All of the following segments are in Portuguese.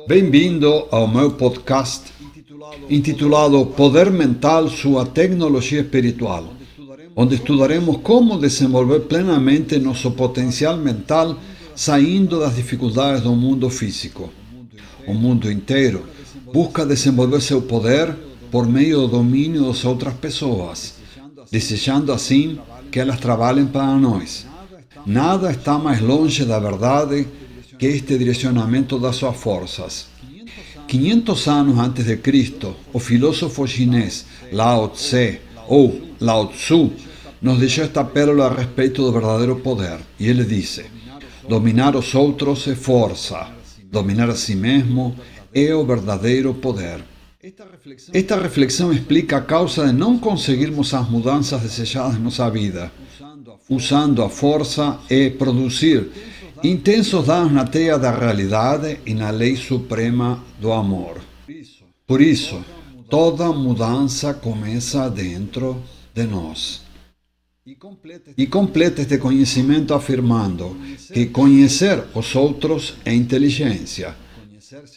Bem-vindo ao meu podcast intitulado Poder Mental, sua tecnologia espiritual, onde estudaremos como desenvolver plenamente nosso potencial mental saindo das dificuldades do mundo físico. O mundo inteiro busca desenvolver seu poder por meio do domínio das outras pessoas, desejando assim que elas trabalhem para nós. Nada está mais longe da verdade que este direcionamento das suas forças. 500 anos antes de Cristo, o filósofo chinês Lao Tse, ou Lao Tzu, nos deixou esta pérola a respeito do verdadeiro poder. E ele disse: dominar os outros é força, dominar a si mesmo é o verdadeiro poder. Esta reflexão explica a causa de não conseguirmos as mudanças desejadas em nossa vida, usando a força e produzir intensos danos na teia da realidade e na lei suprema do amor. Por isso, toda mudança começa dentro de nós. E completa este conhecimento afirmando que conhecer os outros é inteligência.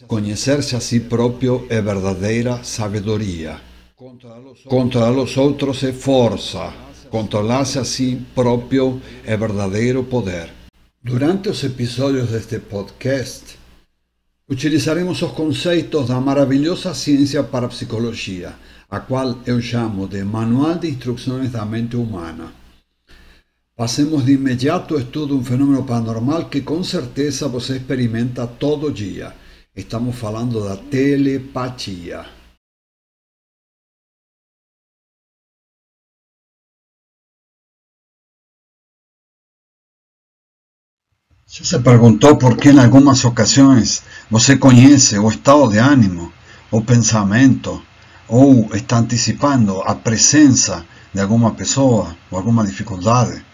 Conhecer-se a si próprio é verdadeira sabedoria. Controlar os outros é força. Controlar-se a si próprio é verdadeiro poder. Durante os episódios deste podcast, utilizaremos os conceitos da maravilhosa ciência parapsicologia, a qual eu chamo de Manual de Instruções da Mente Humana. Passemos de imediato ao estudo de um fenômeno paranormal que com certeza você experimenta todo dia. Estamos falando da telepatia. Já se perguntou por que em algumas ocasiões você conhece o estado de ânimo, o pensamento, ou está antecipando a presença de alguma pessoa ou alguma dificuldade?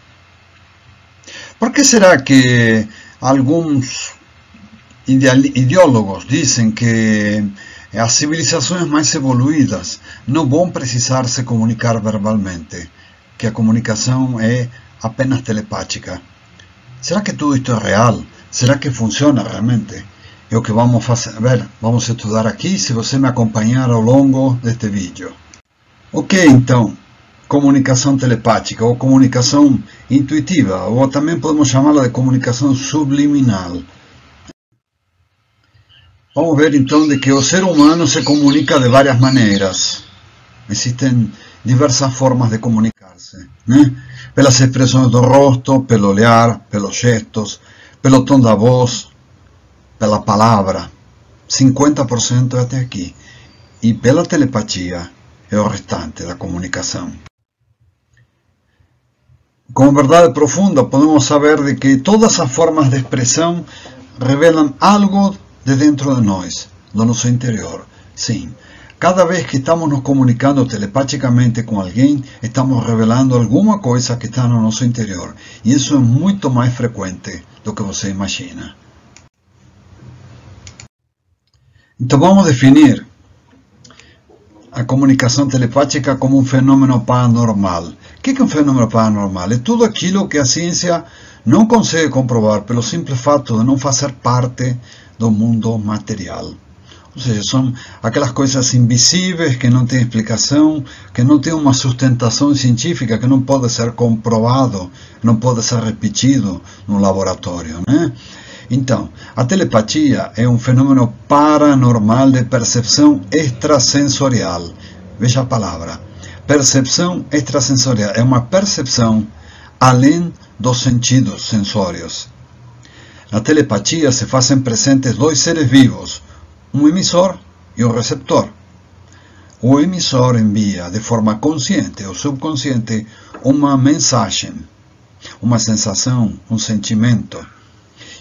Por que será que alguns ideólogos dizem que as civilizações mais evoluídas não vão precisar se comunicar verbalmente, que a comunicação é apenas telepática? Será que tudo isto é real? Será que funciona realmente? É o que vamos fazer, vamos estudar aqui, se você me acompanhar ao longo deste vídeo. O que é então comunicação telepática ou comunicação intuitiva, ou também podemos chamá-la de comunicação subliminal? Vamos ver então de que o ser humano se comunica de várias maneiras. Existem diversas formas de comunicar-se, né? Pelas expressões do rosto, pelo olhar, pelos gestos, pelo tom da voz, pela palavra. 50% até aqui. E pela telepatia é o restante da comunicação. Com verdade profunda podemos saber de que todas as formas de expressão revelam algo de dentro de nós, do nosso interior. Sim. Cada vez que estamos nos comunicando telepaticamente com alguém, estamos revelando alguma coisa que está no nosso interior. E isso é muito mais frequente do que você imagina. Então vamos definir a comunicação telepática como um fenômeno paranormal. O que é um fenômeno paranormal? É tudo aquilo que a ciência não consegue comprovar pelo simples fato de não fazer parte do mundo material. Ou seja, são aquelas coisas invisíveis que não têm explicação, que não têm uma sustentação científica, que não pode ser comprovado, não pode ser repetido no laboratório, né? Então, a telepatia é um fenômeno paranormal de percepção extrasensorial. Veja a palavra. Percepção extrasensorial. É uma percepção além dos sentidos sensórios. Na telepatia se fazem presentes dois seres vivos, um emissor e um receptor. O emissor envia de forma consciente ou subconsciente uma mensagem, uma sensação, um sentimento.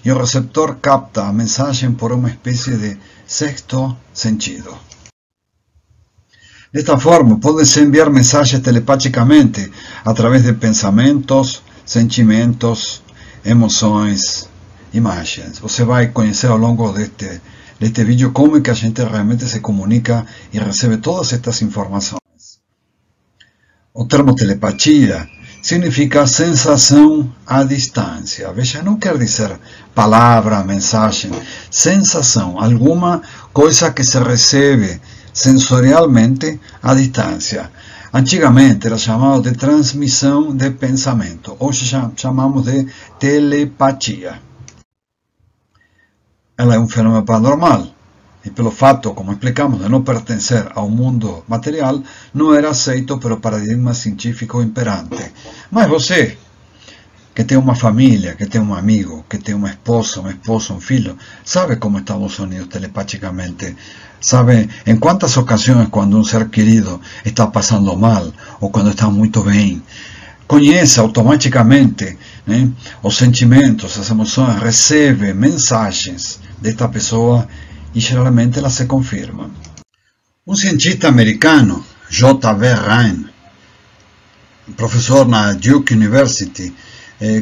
E o receptor capta a mensagem por uma espécie de sexto sentido. Desta forma, pode-se enviar mensagens telepaticamente através de pensamentos, sentimentos, emoções, imagens. Você vai conhecer ao longo deste vídeo como é que a gente realmente se comunica e recebe todas estas informações. O termo telepatia significa sensação à distância. Veja, não quer dizer palavra, mensagem, sensação, alguma coisa que se recebe sensorialmente à distância. Antigamente era chamado de transmissão de pensamento, hoje chamamos de telepatia. Ela é um fenômeno paranormal e pelo fato, como explicamos, de não pertencer ao mundo material, não era aceito pelo paradigma científico imperante. Mas você, que tem uma família, que tem um amigo, que tem uma esposa, um filho, sabe como estamos unidos telepaticamente. Sabe em quantas ocasiões quando um ser querido está passando mal ou quando está muito bem, conhece automaticamente, né, os sentimentos, as emoções, recebe mensagens desta pessoa e geralmente elas se confirmam. Um cientista americano, J.V. Ryan, professor na Duke University,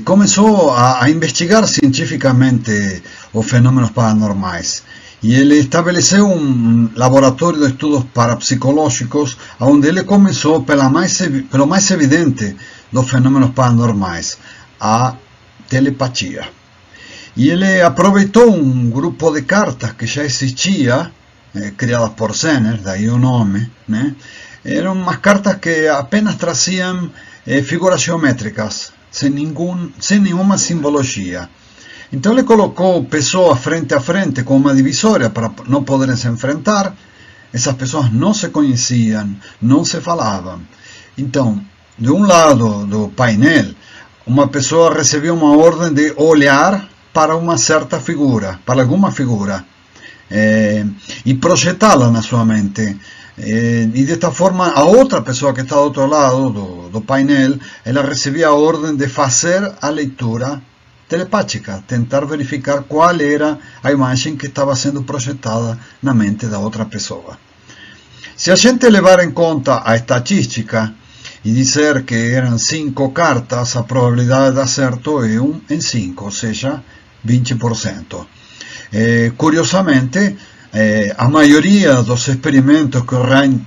começou a investigar cientificamente os fenômenos paranormais. E ele estabeleceu um laboratório de estudos parapsicológicos, onde ele começou pelo mais evidente dos fenômenos paranormais, a telepatia. E ele aproveitou um grupo de cartas que já existia, criadas por Zener, daí o nome, né? Eram umas cartas que apenas traziam figuras geométricas, sem nenhuma simbologia. Então ele colocou pessoas frente a frente com uma divisória para não poderem se enfrentar. Essas pessoas não se conheciam, não se falavam. Então, de um lado do painel, uma pessoa recebia uma ordem de olhar para uma certa figura, para alguma figura, e projetá-la na sua mente. E desta forma, a outra pessoa que está do outro lado do painel, ela recebia a ordem de fazer a leitura telepática, tentar verificar qual era a imagem que estava sendo projetada na mente da outra pessoa. Se a gente levar em conta a estatística e dizer que eram 5 cartas, a probabilidade de acerto é 1 em 5, ou seja, 20%. Curiosamente, a maioria dos experimentos que o Ryan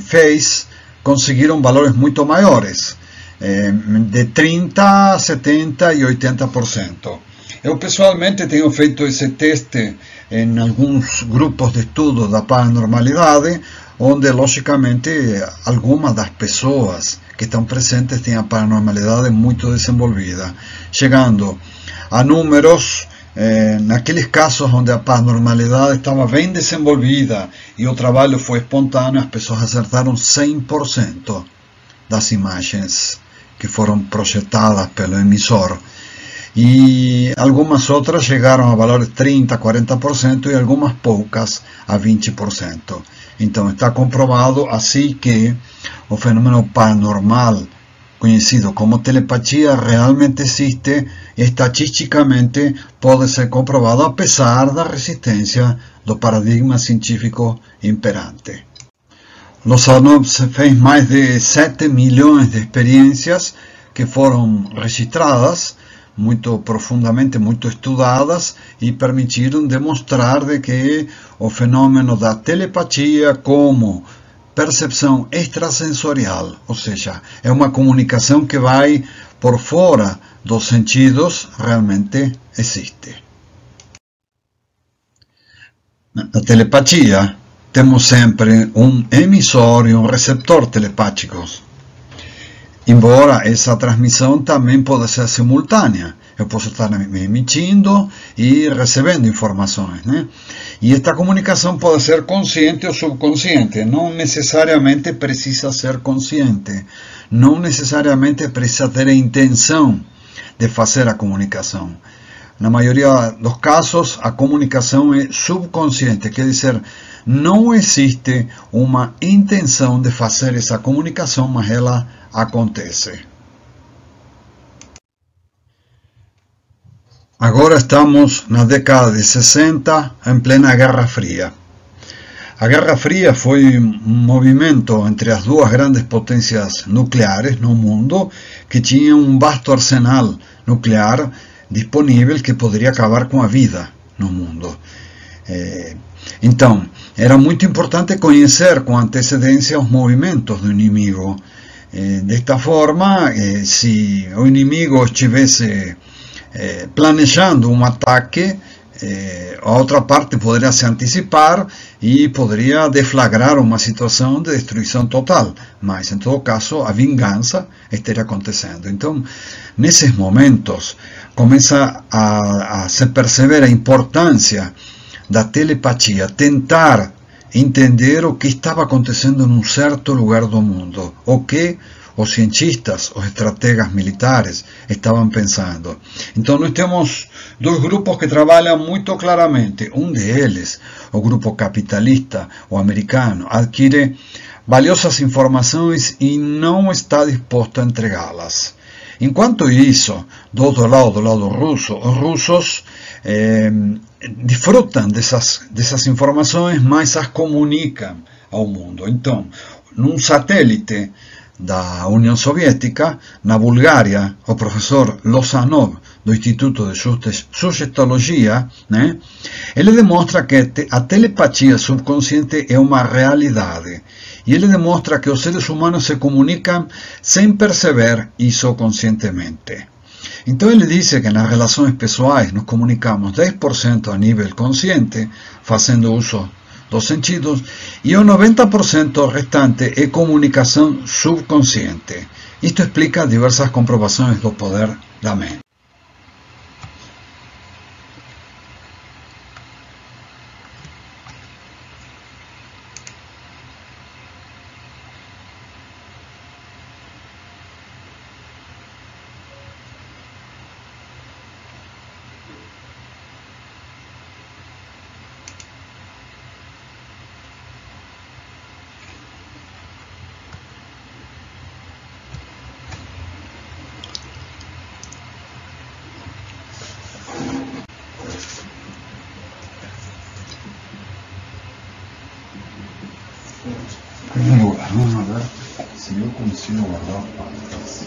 fez conseguiram valores muito maiores, de 30%, 70% e 80%. Eu pessoalmente tenho feito esse teste em alguns grupos de estudo da paranormalidade, onde logicamente algumas das pessoas que estão presentes têm a paranormalidade muito desenvolvida, chegando a números, naqueles casos onde a paranormalidade estava bem desenvolvida e o trabalho foi espontâneo, as pessoas acertaram 100% das imagens que foram projetadas pelo emissor. E algumas outras chegaram a valores 30%, 40% e algumas poucas a 20%. Então está comprovado assim que o fenômeno paranormal, conhecido como telepatia, realmente existe e estatisticamente pode ser comprovado apesar da resistência do paradigma científico imperante. Los Anubis fez mais de 7 milhões de experiências que foram registradas, muito profundamente, muito estudadas, e permitiram demonstrar de que o fenômeno da telepatia como percepção extrasensorial, ou seja, é uma comunicação que vai por fora dos sentidos, realmente existe. Na telepatia, temos sempre um emissor e um receptor telepáticos. Embora essa transmissão também pode ser simultânea. Eu posso estar me emitindo e recebendo informações, né? E esta comunicação pode ser consciente ou subconsciente. Não necessariamente precisa ser consciente. Não necessariamente precisa ter a intenção de fazer a comunicação. Na maioria dos casos, a comunicação é subconsciente, quer dizer, não existe uma intenção de fazer essa comunicação, mas ela acontece. Agora estamos na década de 60, em plena Guerra Fria. A Guerra Fria foi um movimento entre as duas grandes potências nucleares no mundo, que tinham um vasto arsenal nuclear disponível que poderia acabar com a vida no mundo. Então, era muito importante conhecer com antecedência os movimentos do inimigo. Desta forma, se o inimigo estivesse planejando um ataque, a outra parte poderia se antecipar e poderia deflagrar uma situação de destruição total, mas em todo caso a vingança estaria acontecendo. Então, nesses momentos, começa a se perceber a importância da telepatia, tentar entender o que estava acontecendo num certo lugar do mundo, o que os cientistas, os estrategas militares estavam pensando. Então nós temos dois grupos que trabalham muito claramente. Um deles, o grupo capitalista, o americano, adquire valiosas informações e não está disposto a entregá-las. Enquanto isso, do outro lado, do lado russo, os russos desfrutam dessas informações, mas as comunicam ao mundo. Então, num satélite da União Soviética, na Bulgária, o professor Lozanov, do Instituto de Sugestologia, ele demonstra que a telepatia subconsciente é uma realidade. E ele demonstra que os seres humanos se comunicam sem perceber isso conscientemente. Então ele diz que nas relações pessoais nos comunicamos 10% a nível consciente, fazendo uso dos sentidos, e o 90% restante é comunicação subconsciente. Isto explica diversas comprovações do poder da mente. Vamos a ver si yo consigo guardar palabras.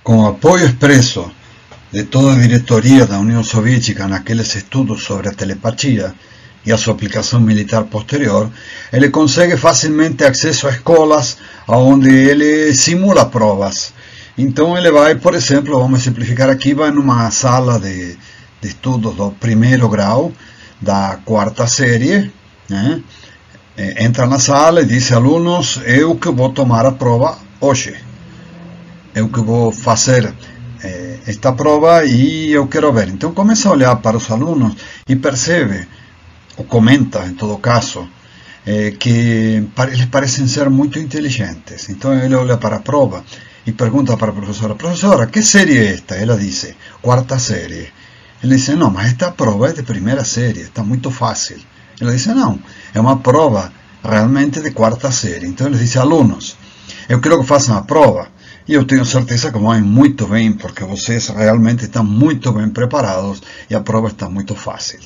Com o apoio expresso de toda a diretoria da União Soviética naqueles estudos sobre a telepatia e a sua aplicação militar posterior, ele consegue facilmente acesso a escolas onde ele simula provas. Então ele vai, por exemplo, vamos simplificar aqui, vai numa sala de estudos do primeiro grau, da quarta série, né? Entra na sala e diz: alunos, eu que vou tomar a prova hoje. Eu que vou fazer esta prova e eu quero ver. Então começa a olhar para os alunos e percebe, ou comenta em todo caso, que eles parecem ser muito inteligentes. Então ele olha para a prova e pergunta para a professora: professora, que série é esta? Ela diz: quarta série. Ele diz: não, mas esta prova é de primeira série, está muito fácil. Ela diz: não, é uma prova realmente de quarta série. Então ele diz: alunos, eu quero que façam a prova e eu tenho certeza que vão muito bem, porque vocês realmente estão muito bem preparados e a prova está muito fácil.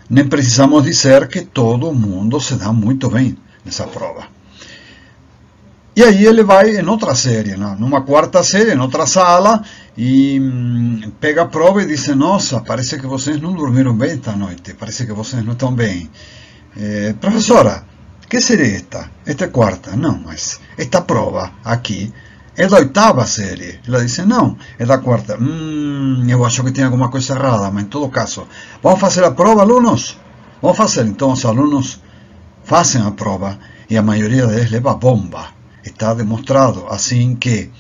Nem precisamos dizer que todo mundo se dá muito bem nessa prova. E aí ele vai em outra série, numa quarta série, em outra sala, e pega a prova e diz: nossa, parece que vocês não dormiram bem esta noite, parece que vocês não estão bem. Professora, que série é esta? Esta é quarta. Não, mas esta prova aqui é da oitava série. Ela diz: não, é da quarta. Eu acho que tem alguma coisa errada, mas em todo caso, vamos fazer a prova, alunos? Vamos fazer. Então os alunos fazem a prova e a maioria deles leva bomba. Está demonstrado assim que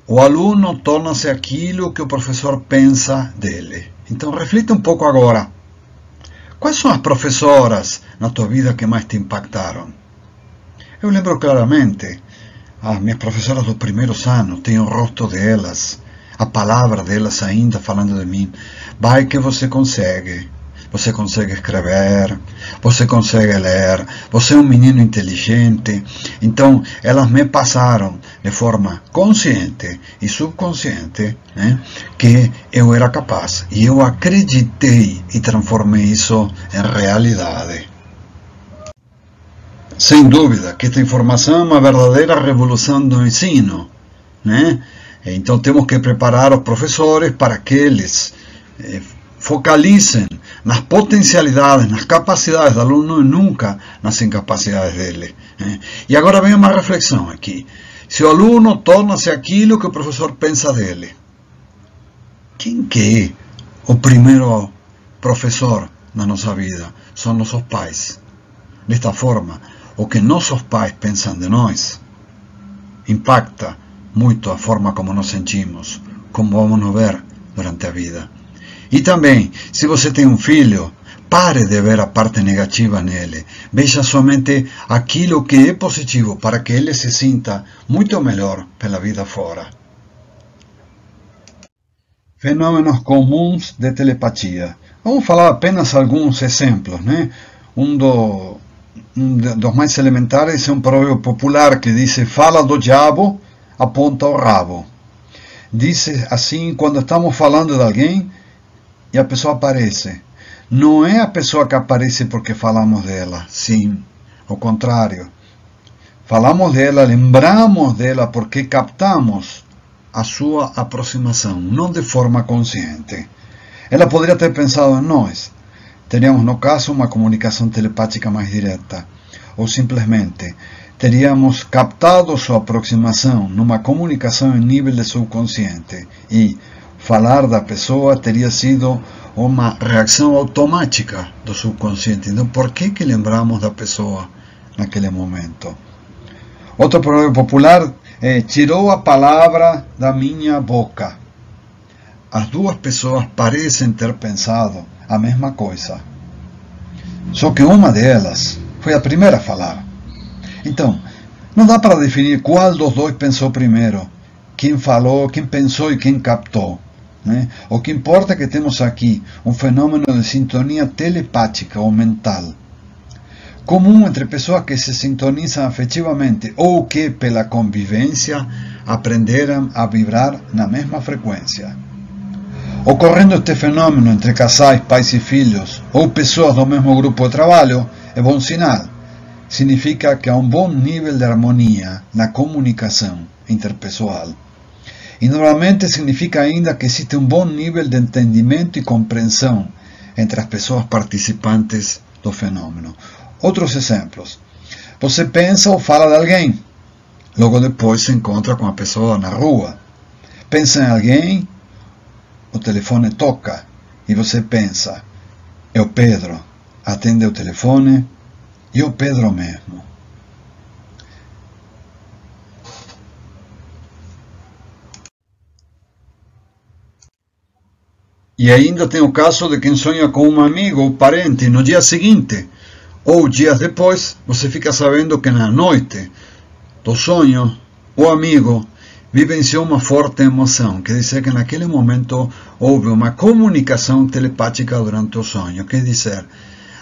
o aluno torna-se aquilo que o professor pensa dele. Então reflita um pouco agora. Quais são as professoras na tua vida que mais te impactaram? Eu lembro claramente, as minhas professoras dos primeiros anos, tenho o rosto delas, a palavra delas ainda falando de mim. Vai que você consegue escrever, você consegue ler, você é um menino inteligente. Então, elas me passaram de forma consciente e subconsciente, né, que eu era capaz. E eu acreditei e transformei isso em realidade. Sem dúvida que esta informação é uma verdadeira revolução do ensino, né? Então temos que preparar os professores para que eles focalizem nas potencialidades, nas capacidades do aluno e nunca nas incapacidades dele. E agora vem uma reflexão aqui. Se o aluno torna-se aquilo que o professor pensa dele, quem que é o primeiro professor na nossa vida? São nossos pais. Desta forma, o que nossos pais pensam de nós impacta muito a forma como nos sentimos, como vamos nos ver durante a vida. E também, se você tem um filho, pare de ver a parte negativa nele. Veja somente aquilo que é positivo para que ele se sinta muito melhor pela vida fora. Fenômenos comuns de telepatia. Vamos falar apenas alguns exemplos, né? Um dos mais elementares é um provérbio popular que diz: fala do diabo, aponta o rabo. Diz assim quando estamos falando de alguém e a pessoa aparece. Não é a pessoa que aparece porque falamos dela, sim, ao contrário. Falamos dela, lembramos dela porque captamos a sua aproximação, não de forma consciente. Ela poderia ter pensado em nós. Teríamos, no caso, uma comunicação telepática mais direta. Ou simplesmente teríamos captado sua aproximação numa comunicação em nível de subconsciente. E falar da pessoa teria sido uma reação automática do subconsciente. Então, por que lembramos da pessoa naquele momento? Outro provérbio popular é: tirou a palavra da minha boca. As duas pessoas parecem ter pensado a mesma coisa. Só que uma delas foi a primeira a falar. Então, não dá para definir qual dos dois pensou primeiro. Quem falou, quem pensou e quem captou. Né? O que importa é que temos aqui um fenômeno de sintonia telepática ou mental, comum entre pessoas que se sintonizam afetivamente ou que, pela convivência, aprenderam a vibrar na mesma frequência. Ocorrendo este fenômeno entre casais, pais e filhos, ou pessoas do mesmo grupo de trabalho, é bom sinal. Significa que há um bom nível de harmonia na comunicação interpessoal. E normalmente significa ainda que existe um bom nível de entendimento e compreensão entre as pessoas participantes do fenômeno. Outros exemplos. Você pensa ou fala de alguém, logo depois se encontra com a pessoa na rua. Pensa em alguém, o telefone toca e você pensa, é o Pedro. Atende o telefone e é o Pedro mesmo. E ainda tem o caso de quem sonha com um amigo ou parente no dia seguinte, ou dias depois, você fica sabendo que na noite do sonho, o amigo vivenciou uma forte emoção, quer dizer que naquele momento houve uma comunicação telepática durante o sonho, quer dizer,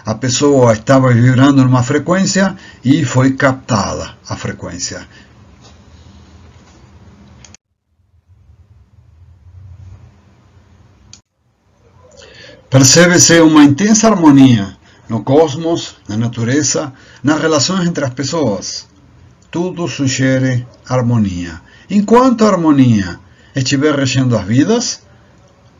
a pessoa estava vibrando numa frequência e foi captada a frequência. Percebe-se uma intensa harmonia no cosmos, na natureza, nas relações entre as pessoas. Tudo sugere harmonia. Enquanto a harmonia estiver regendo as vidas,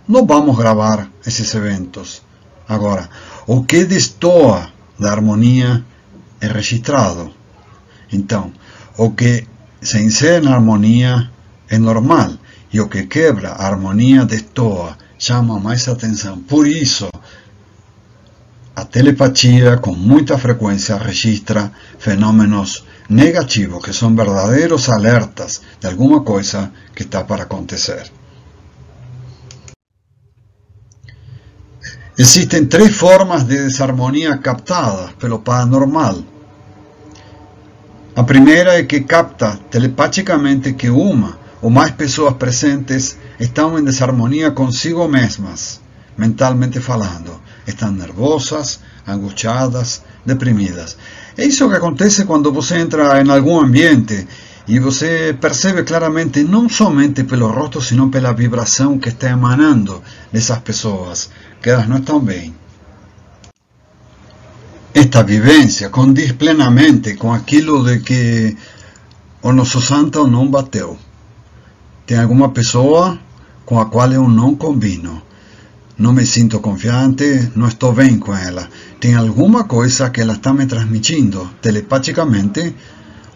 não vamos gravar esses eventos. Agora, o que destoa da harmonia é registrado. Então, o que se insere na harmonia é normal, e o que quebra a harmonia destoa, chama mais atenção. Por isso, a telepatia com muita frequência registra fenômenos negativos, que são verdadeiros alertas de alguma coisa que está para acontecer. Existem 3 formas de desarmonia captadas pelo paranormal. A primeira é que capta telepaticamente que uma ou mais pessoas presentes estão em desarmonia consigo mesmas, mentalmente falando. Estão nervosas, angustiadas, deprimidas. É isso que acontece quando você entra em algum ambiente e você percebe claramente, não somente pelo rosto, sino pela vibração que está emanando dessas pessoas, que elas não estão bem. Esta vivência condiz plenamente com aquilo de que o nosso santo não bateu. Tem alguma pessoa com a qual eu não combino. Não me sinto confiante, não estou bem com ela. Tem alguma coisa que ela está me transmitindo telepaticamente,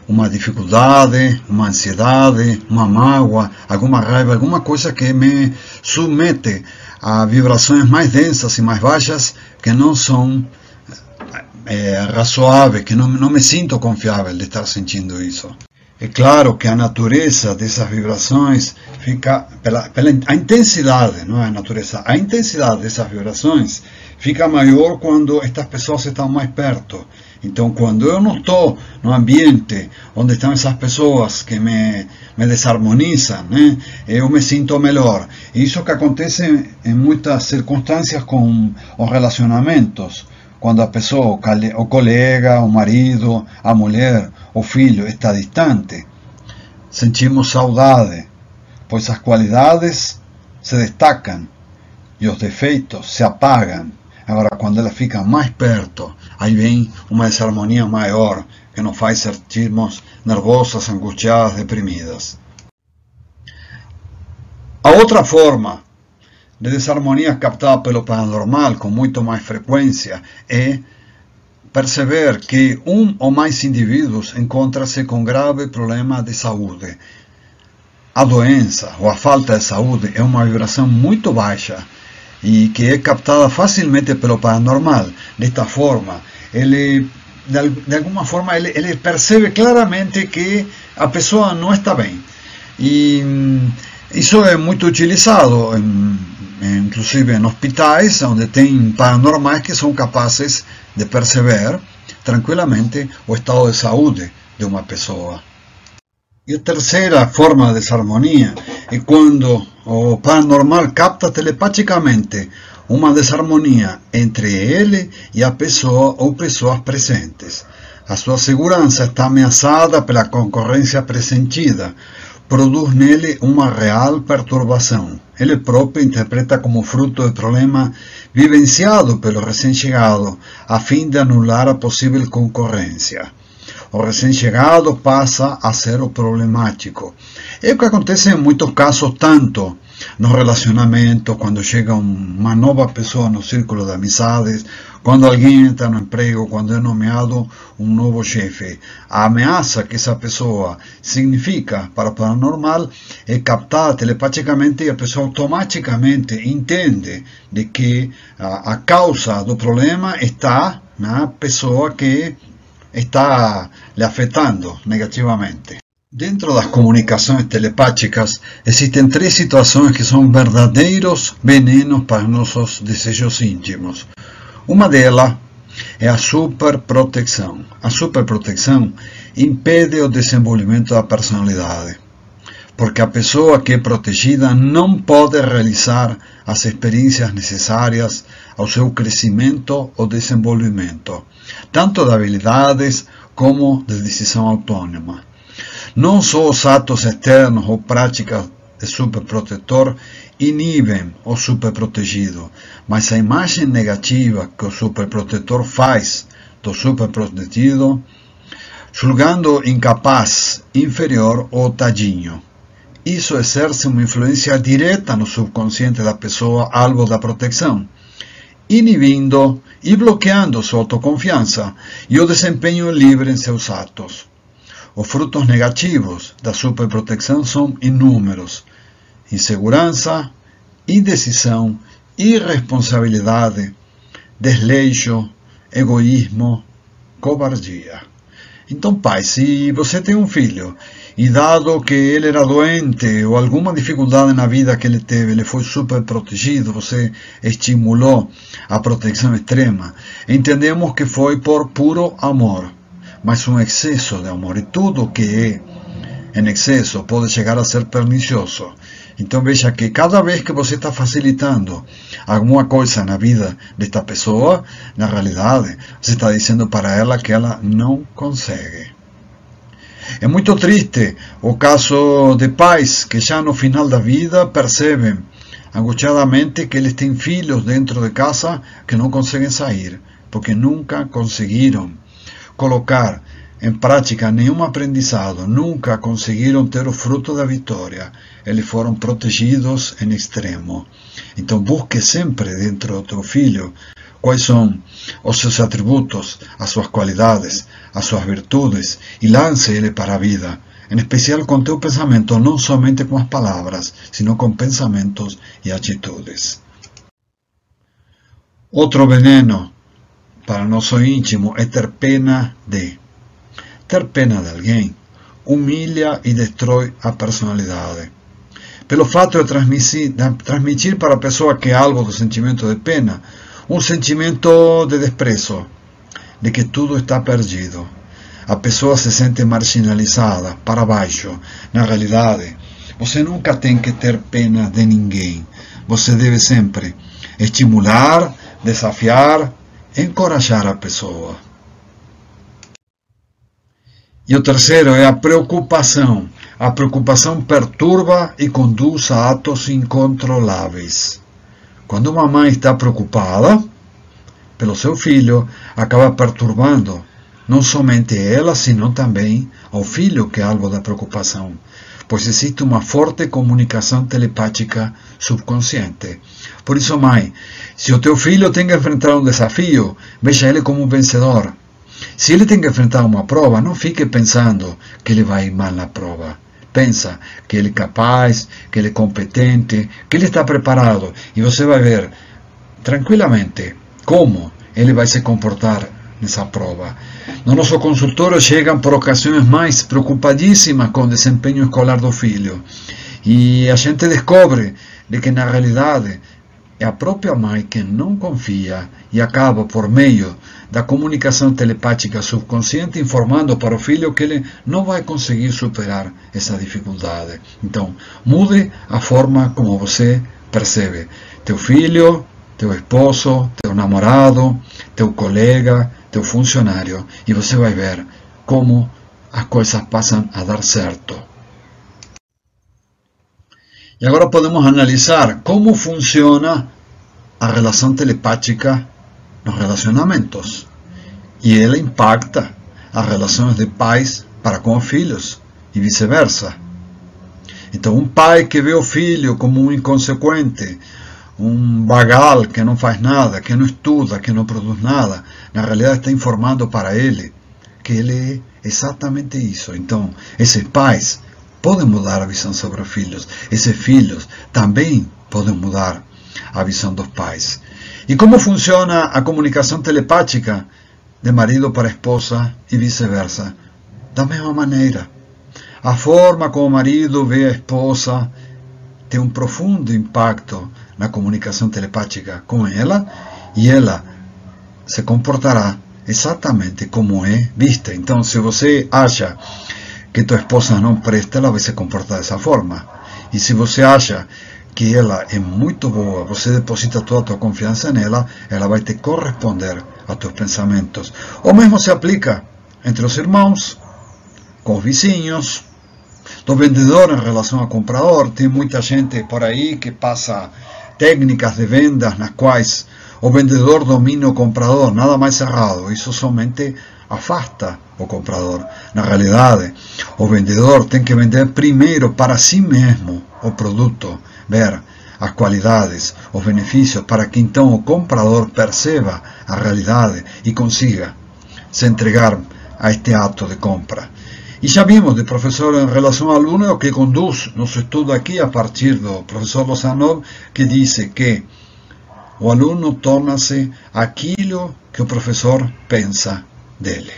uma dificuldade, uma ansiedade, uma mágoa, alguma raiva, alguma coisa que me submete a vibrações mais densas e mais baixas que não são razoáveis, que não me sinto confiável de estar sentindo isso. É claro que a natureza dessas vibrações fica, a intensidade, não é a natureza, a intensidade dessas vibrações fica maior quando estas pessoas estão mais perto. Então, quando eu não estou no ambiente onde estão essas pessoas que me desarmonizam, né, eu me sinto melhor. E isso que acontece em muitas circunstâncias com os relacionamentos. Quando a pessoa, o colega, o marido, a mulher, o filho está distante, sentimos saudade, pois as qualidades se destacam e os defeitos se apagam. Agora, quando ela fica mais perto, aí vem uma desarmonia maior, que nos faz sentirmos nervosas, angustiadas, deprimidas. A outra forma de desarmonia captada pelo paranormal com muito mais frequência é perceber que um ou mais indivíduos encontram-se com grave problema de saúde. A doença ou a falta de saúde é uma vibração muito baixa e que é captada facilmente pelo paranormal. Desta forma, ele de alguma forma ele percebe claramente que a pessoa não está bem. E isso é muito utilizado inclusive em hospitais, onde tem paranormais que são capazes de perceber tranquilamente o estado de saúde de uma pessoa. E a terceira forma de desarmonia é quando o paranormal capta telepaticamente uma desarmonia entre ele e a pessoa ou pessoas presentes. A sua segurança está ameaçada pela concorrência pressentida. Produz nele uma real perturbação. Ele próprio interpreta como fruto de problema vivenciado pelo recém-chegado, a fim de anular a possível concorrência. O recém-chegado passa a ser o problemático. É o que acontece em muitos casos, tanto nos relacionamentos, quando chega uma nova pessoa no círculo de amizades, quando alguém entra no emprego, quando é nomeado um novo chefe. A ameaça que essa pessoa significa para o paranormal é captada telepaticamente e a pessoa automaticamente entende de que a causa do problema está na pessoa que está lhe afetando negativamente. Dentro das comunicações telepáticas, existem 3 situações que são verdadeiros venenos para nossos desejos íntimos. Uma delas é a superproteção. A superproteção impede o desenvolvimento da personalidade, porque a pessoa que é protegida não pode realizar as experiências necessárias ao seu crescimento ou desenvolvimento, tanto de habilidades como de decisão autônoma. Não só os atos externos ou práticas de superprotetor inibem o superprotegido, mas a imagem negativa que o superprotetor faz do superprotegido, julgando incapaz, inferior ou tadinho. Isso exerce uma influência direta no subconsciente da pessoa alvo da proteção, inibindo e bloqueando sua autoconfiança e o desempenho livre em seus atos. Os frutos negativos da superproteção são inúmeros: insegurança, indecisão, irresponsabilidade, desleixo, egoísmo, covardia. Então, pai, se você tem um filho e dado que ele era doente ou alguma dificuldade na vida que ele teve, ele foi super protegido, você estimulou a proteção extrema, entendemos que foi por puro amor, mas um excesso de amor, e tudo que é em excesso pode chegar a ser pernicioso. Então veja que cada vez que você está facilitando alguma coisa na vida desta pessoa, na realidade, você está dizendo para ela que ela não consegue. É muito triste o caso de pais que já no final da vida percebem angustiadamente que eles têm filhos dentro de casa que não conseguem sair, porque nunca conseguiram colocar em prática nenhum aprendizado, nunca conseguiram ter o fruto da vitória. Eles foram protegidos em extremo. Então busque sempre dentro do teu filho quais são os seus atributos, as suas qualidades, as suas virtudes, e lance ele para a vida, em especial com teu pensamento, não somente com as palavras, sino com pensamentos e atitudes. Outro veneno para nosso íntimo é ter pena de. Ter pena de alguém humilha e destrói a personalidade. Pelo fato de transmitir para a pessoa que é alvo do sentimento de pena, um sentimento de desprezo, de que tudo está perdido. A pessoa se sente marginalizada, para baixo. Na realidade, você nunca tem que ter pena de ninguém. Você deve sempre estimular, desafiar, encorajar a pessoa. E o terceiro é a preocupação. A preocupação perturba e conduz a atos incontroláveis. Quando uma mãe está preocupada pelo seu filho, acaba perturbando não somente ela, sino também ao filho que é alvo da preocupação, pois existe uma forte comunicação telepática subconsciente. Por isso, mãe, se o teu filho tem que enfrentar um desafio, veja ele como um vencedor. Se ele tem que enfrentar uma prova, não fique pensando que ele vai ir mal na prova. Pensa que ele é capaz, que ele é competente, que ele está preparado. E você vai ver tranquilamente como ele vai se comportar nessa prova. No nosso consultório chegam por ocasiões mães preocupadíssimas com o desempenho escolar do filho. E a gente descobre de que na realidade é a própria mãe que não confia e acaba por meio da comunicação telepática subconsciente informando para o filho que ele não vai conseguir superar essa dificuldade. Então, mude a forma como você percebe teu filho, teu esposo, teu namorado, teu colega, teu funcionário, e você vai ver como as coisas passam a dar certo. E agora podemos analisar como funciona a relação telepática nos relacionamentos. E ela impacta as relações de pais para com os filhos e vice-versa. Então, um pai que vê o filho como um inconsequente, um vagal que não faz nada, que não estuda, que não produz nada, na realidade está informando para ele que ele é exatamente isso. Então, esses pais podem mudar a visão sobre os filhos. Esses filhos também podem mudar a visão dos pais. E como funciona a comunicação telepática de marido para esposa e vice-versa? Da mesma maneira. A forma como o marido vê a esposa tem um profundo impacto na comunicação telepática com ela, e ela se comportará exatamente como é vista. Então, se você acha que tua esposa não presta, ela vai se comportar dessa forma. E se você acha que ela é muito boa, você deposita toda a tua confiança nela, ela vai te corresponder a teus pensamentos. O mesmo se aplica entre os irmãos, com os vizinhos, do vendedor em relação ao comprador. Tem muita gente por aí que passa técnicas de vendas nas quais o vendedor domina o comprador, nada mais errado. Isso somente afasta o comprador. Na realidade, o vendedor tem que vender primeiro para si mesmo o produto, ver as qualidades, os benefícios, para que então o comprador perceba a realidade e consiga se entregar a este ato de compra. E já vimos de professor em relação ao aluno, o que conduz nosso estudo aqui a partir do professor Lozanov, que diz que o aluno torna-se aquilo que o professor pensa dele.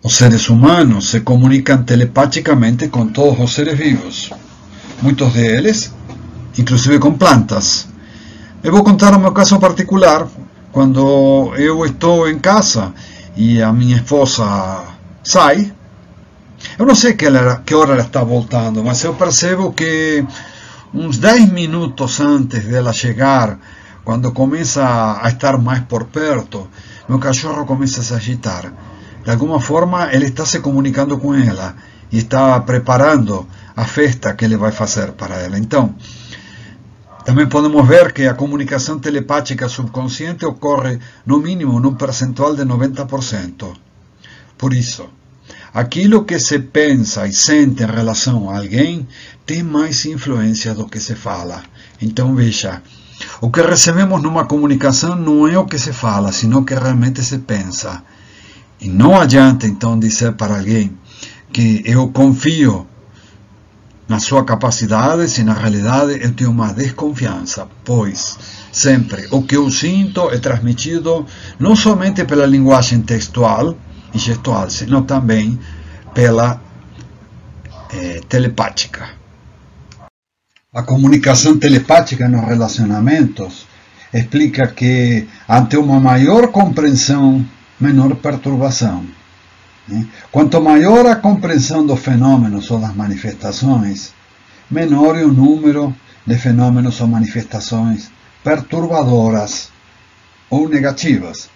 Os seres humanos se comunicam telepaticamente com todos os seres vivos, muitos deles, inclusive com plantas. Eu vou contar o meu caso particular. Quando eu estou em casa e a minha esposa sai, eu não sei que hora ela está voltando, mas eu percebo que uns 10 minutos antes dela chegar, quando começa a estar mais por perto, meu cachorro começa a se agitar. De alguma forma, ele está se comunicando com ela e está preparando a festa que ele vai fazer para ela. Então, também podemos ver que a comunicação telepática subconsciente ocorre no mínimo num percentual de 90%. Por isso, aquilo que se pensa e sente em relação a alguém tem mais influência do que se fala. Então veja, o que recebemos numa comunicação não é o que se fala, sino o que realmente se pensa. E não adianta então dizer para alguém que eu confio na sua capacidade, se na realidade eu tenho uma desconfiança, pois sempre o que eu sinto é transmitido não somente pela linguagem textual e gestual, sino também pela telepática. A comunicação telepática nos relacionamentos explica que ante uma maior compreensão, menor perturbação. Quanto maior a compreensão dos fenômenos ou das manifestações, menor é o número de fenômenos ou manifestações perturbadoras ou negativas.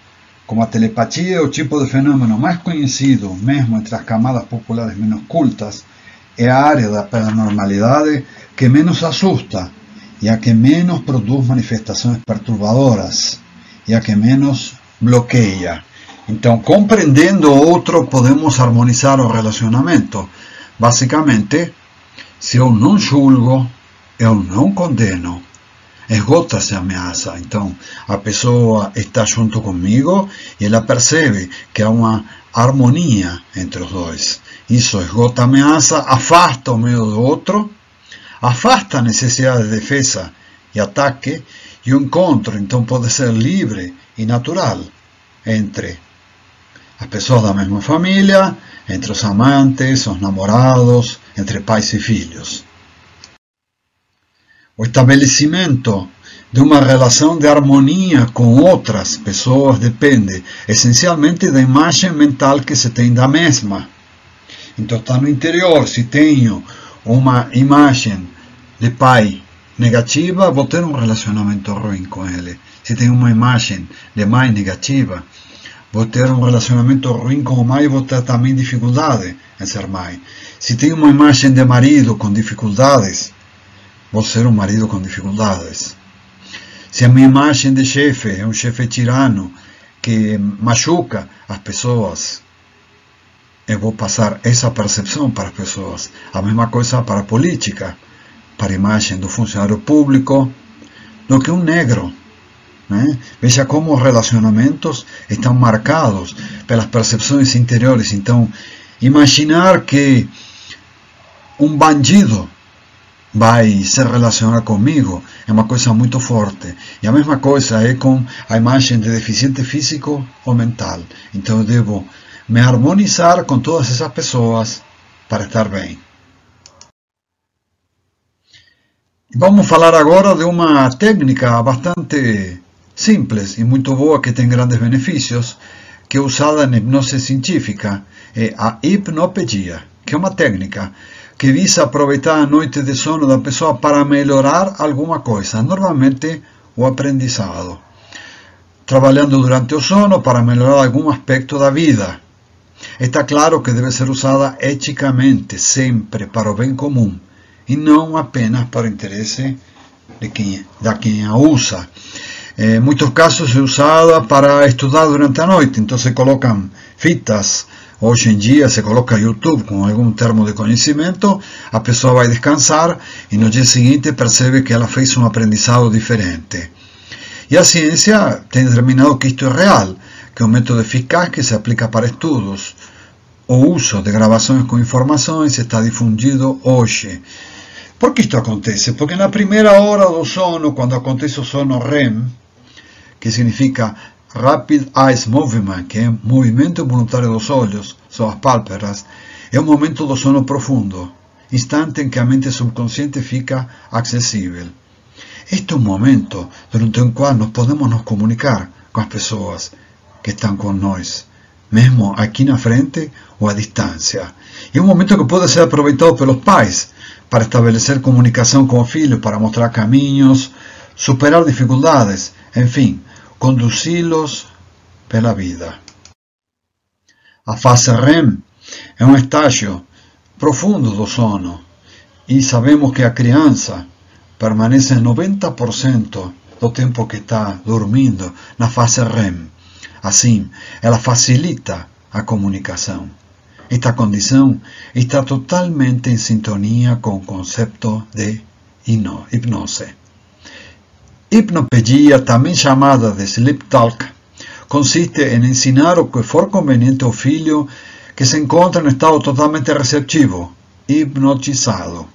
Como a telepatia é o tipo de fenômeno mais conhecido, mesmo entre as camadas populares menos cultas, é a área da paranormalidade que menos assusta e a que menos produz manifestações perturbadoras e a que menos bloqueia. Então, compreendendo o outro, podemos harmonizar o relacionamento. Basicamente, se eu não julgo, eu não condeno. Esgota-se a ameaça. Então, a pessoa está junto comigo e ela percebe que há uma harmonia entre os dois. Isso esgota a ameaça, afasta o medo do outro, afasta a necessidade de defesa e ataque, e o encontro, então, pode ser livre e natural entre as pessoas da mesma família, entre os amantes, os namorados, entre pais e filhos. O estabelecimento de uma relação de harmonia com outras pessoas depende essencialmente da imagem mental que se tem da mesma. Então está no interior. Se tenho uma imagem de pai negativa, vou ter um relacionamento ruim com ele. Se tenho uma imagem de mãe negativa, vou ter um relacionamento ruim com o mãe e vou ter também dificuldade em ser mãe. Se tenho uma imagem de marido com dificuldades, vou ser um marido com dificuldades. Se a minha imagem de chefe é um chefe tirano que machuca as pessoas, eu vou passar essa percepção para as pessoas. A mesma coisa para a política, para a imagem do funcionário público, do que um negro. Né? Veja como os relacionamentos estão marcados pelas percepções interiores. Então, imaginar que um bandido vai se relacionar comigo é uma coisa muito forte. E a mesma coisa é com a imagem de deficiente físico ou mental. Então eu devo me harmonizar com todas essas pessoas para estar bem. Vamos falar agora de uma técnica bastante simples e muito boa, que tem grandes benefícios, que é usada na hipnose científica, é a hipnopedia, que é uma técnica que visa aproveitar a noite de sono da pessoa para melhorar alguma coisa, normalmente o aprendizado, trabalhando durante o sono para melhorar algum aspecto da vida. Está claro que deve ser usada eticamente, sempre para o bem comum, e não apenas para o interesse de quem a usa. Em muitos casos é usada para estudar durante a noite, então se colocam fitas. Hoje em dia se coloca YouTube com algum termo de conhecimento, a pessoa vai descansar e no dia seguinte percebe que ela fez um aprendizado diferente. E a ciência tem determinado que isto é real, que é um método eficaz que se aplica para estudos. O uso de gravações com informações está difundido hoje. Por que isto acontece? Porque na primeira hora do sono, quando acontece o sono REM, que significa Rapid Eye Movement, que é movimento voluntário dos olhos, são as pálpebras, é o momento do sono profundo, instante em que a mente subconsciente fica acessível. Este é um momento durante o qual nós podemos nos comunicar com as pessoas que estão com nós, mesmo aqui na frente ou à distância. É um momento que pode ser aproveitado pelos pais para estabelecer comunicação com o filho, para mostrar caminhos, superar dificuldades, enfim, conduzi-los pela vida. A fase REM é um estágio profundo do sono e sabemos que a criança permanece 90% do tempo que está dormindo na fase REM. Assim, ela facilita a comunicação. Esta condição está totalmente em sintonia com o conceito de hipnose. Hipnopedia, também chamada de Sleep Talk, consiste em ensinar o que for conveniente ao filho que se encontra em estado totalmente receptivo, hipnotizado.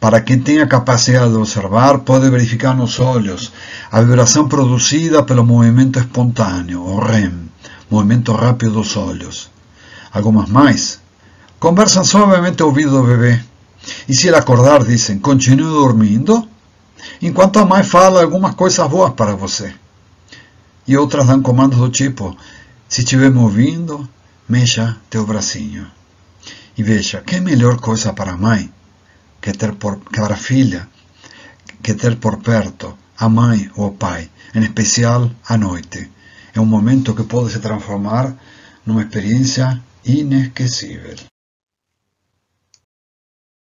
Para quem tem a capacidade de observar, pode verificar nos olhos a vibração produzida pelo movimento espontâneo, o REM, movimento rápido dos olhos. Algumas mais conversam suavemente ao ouvido do bebê, e se ele acordar, dizem: continue dormindo, enquanto a mãe fala algumas coisas boas para você. E outras dão comandos do tipo: se estiver me ouvindo, mexa teu bracinho. E veja, que melhor coisa para a mãe para a filha, que ter por perto a mãe ou o pai, em especial à noite. É um momento que pode se transformar numa experiência inesquecível.